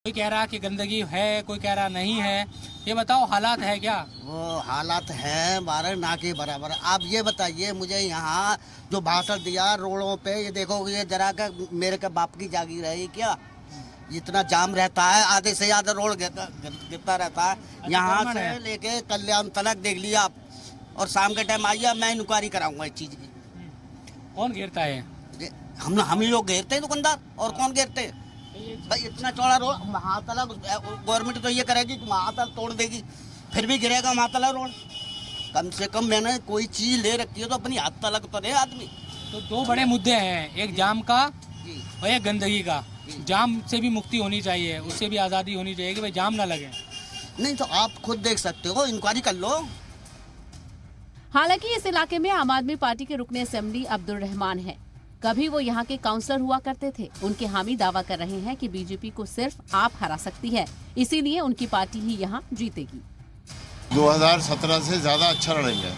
कोई कह रहा कि गंदगी है, कोई कह रहा नहीं है। ये बताओ हालात है क्या? वो हालात है हमारे ना के बराबर। आप ये बताइए मुझे, यहाँ जो भाषण दिया रोडों पे, ये देखो ये जरा का मेरे के बाप की जागीर है ये क्या? इतना जाम रहता है, आधे से ज्यादा रोड गिरता रहता है। यहाँ से लेके कल्याण तलक देख लिया आप, और शाम के टाइम आइए, मैं इंक्वायरी कराऊंगा इस चीज की। कौन गिरता है? हम ही लोग घेरते हैं दुकानदार, और कौन घेरते हैं भाई? इतना चौड़ा रोड वहाँ तलक, गवर्नमेंट तो ये करेगी कि वहाँ तक तोड़ देगी, फिर भी गिरेगा वहाँ तलक रोड। कम से कम मैंने कोई चीज ले रखी है तो अपनी हाथ तलक तो दे आदमी। तो दो बड़े मुद्दे हैं, एक जाम का और एक गंदगी का। जाम से भी मुक्ति होनी चाहिए, उससे भी आज़ादी होनी चाहिए कि भाई जाम ना लगे। नहीं तो आप खुद देख सकते हो, इंक्वायरी कर लो। हालांकि इस इलाके में आम आदमी पार्टी के रुकने असेंबली अब्दुल रहमान हैं। कभी वो यहाँ के काउंसलर हुआ करते थे। उनके हामी दावा कर रहे हैं कि बीजेपी को सिर्फ आप हरा सकती है, इसीलिए उनकी पार्टी ही यहाँ जीतेगी। 2017 से ज्यादा अच्छा लड़ेंगे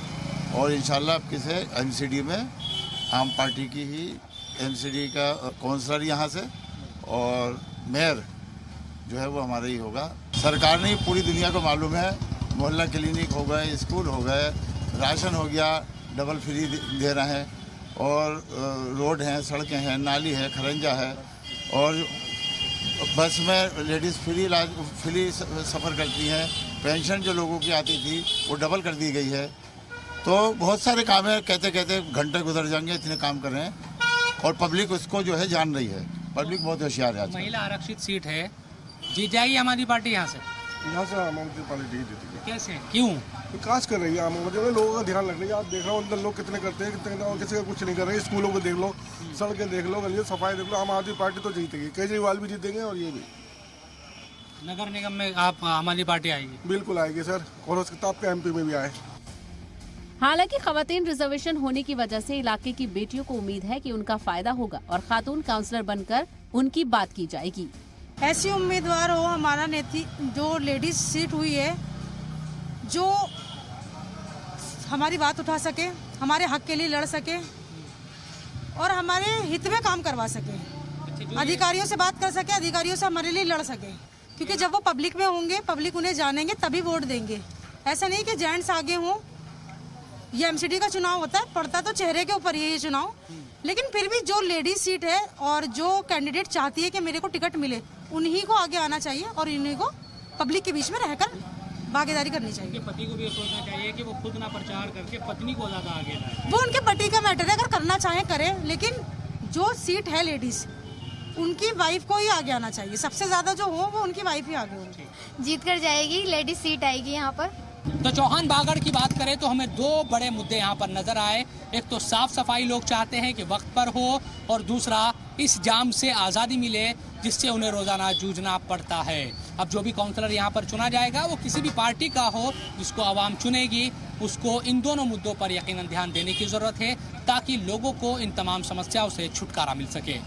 और इंशाल्लाह किसे एमसीडी में आम पार्टी की ही एमसीडी का काउंसलर यहाँ से, और मेयर जो है वो हमारा ही होगा। सरकार ने पूरी दुनिया को मालूम है, मोहल्ला क्लिनिक हो गए, स्कूल हो गए, राशन हो गया, डबल फ्री दे रहे हैं, और रोड हैं, सड़कें हैं, नाली है, खरंजा है, और बस में लेडीज़ फ्री सफ़र करती हैं। पेंशन जो लोगों की आती थी वो डबल कर दी गई है। तो बहुत सारे काम है, कहते कहते घंटे गुजर जाएंगे, इतने काम कर रहे हैं, और पब्लिक उसको जो है जान रही है। पब्लिक बहुत होशियार है। महिला आरक्षित सीट है, जीत जाएगी हमारी पार्टी यहाँ से? यहाँ से आम आदमी पार्टी जीतेगी। कैसे, क्यों? विकास कर रही है आम आदमी, लोगों का ध्यान रख रही है। आप देख रहे हो अंदर लोग कितने करते हैं, कितने और किसी का कुछ नहीं कर रहे हैं। स्कूलों को देख लो, सड़कें देख लो, गलियों सफाई देख लो। आम आदमी पार्टी तो जीतेगी, केजरीवाल भी जीतेंगे और ये भी। नगर निगम में आप आम आदमी पार्टी आएगी? बिल्कुल आएगी सर, और हो सकता है आपके एमपी में भी आए। हालांकि खवातीन रिजर्वेशन होने की वजह से इलाके की बेटियों को उम्मीद है कि उनका फायदा होगा और खातून काउंसलर बनकर उनकी बात की जाएगी। ऐसी उम्मीदवार हो हमारा नेत्री, जो लेडीज सीट हुई है, जो हमारी बात उठा सके, हमारे हक के लिए लड़ सके और हमारे हित में काम करवा सके, अधिकारियों से बात कर सके, अधिकारियों से हमारे लिए लड़ सके। क्योंकि जब वो पब्लिक में होंगे, पब्लिक उन्हें जानेंगे, तभी वोट देंगे। ऐसा नहीं कि जेंट्स आगे हों। ये एमसीडी का चुनाव होता है, पड़ता तो चेहरे के ऊपर ये चुनाव, लेकिन फिर भी जो लेडीज सीट है और जो कैंडिडेट चाहती है कि मेरे को टिकट मिले, उन्हीं को आगे आना चाहिए और इन्हीं को पब्लिक के बीच में रहकर भागीदारी करनी चाहिए। पति को भी सोचना चाहिए कि वो खुद ना प्रचार करके पत्नी को ज्यादा आगे लाए। वो उनके पति का मैटर है, अगर करना चाहे करें, लेकिन जो सीट है लेडीज, उनकी वाइफ को ही आगे आना चाहिए। सबसे ज्यादा जो हो वो उनकी वाइफ ही आगे हो। जीत कर जाएगी, लेडीज सीट आएगी यहाँ पर। तो चौहान बागड़ की बात करें तो हमें दो बड़े मुद्दे यहाँ पर नजर आए। एक तो साफ सफाई लोग चाहते हैं कि वक्त पर हो, और दूसरा इस जाम से आज़ादी मिले जिससे उन्हें रोजाना जूझना पड़ता है। अब जो भी काउंसलर यहाँ पर चुना जाएगा वो किसी भी पार्टी का हो, जिसको आवाम चुनेगी, उसको इन दोनों मुद्दों पर यकीनन ध्यान देने की जरूरत है, ताकि लोगों को इन तमाम समस्याओं से छुटकारा मिल सके।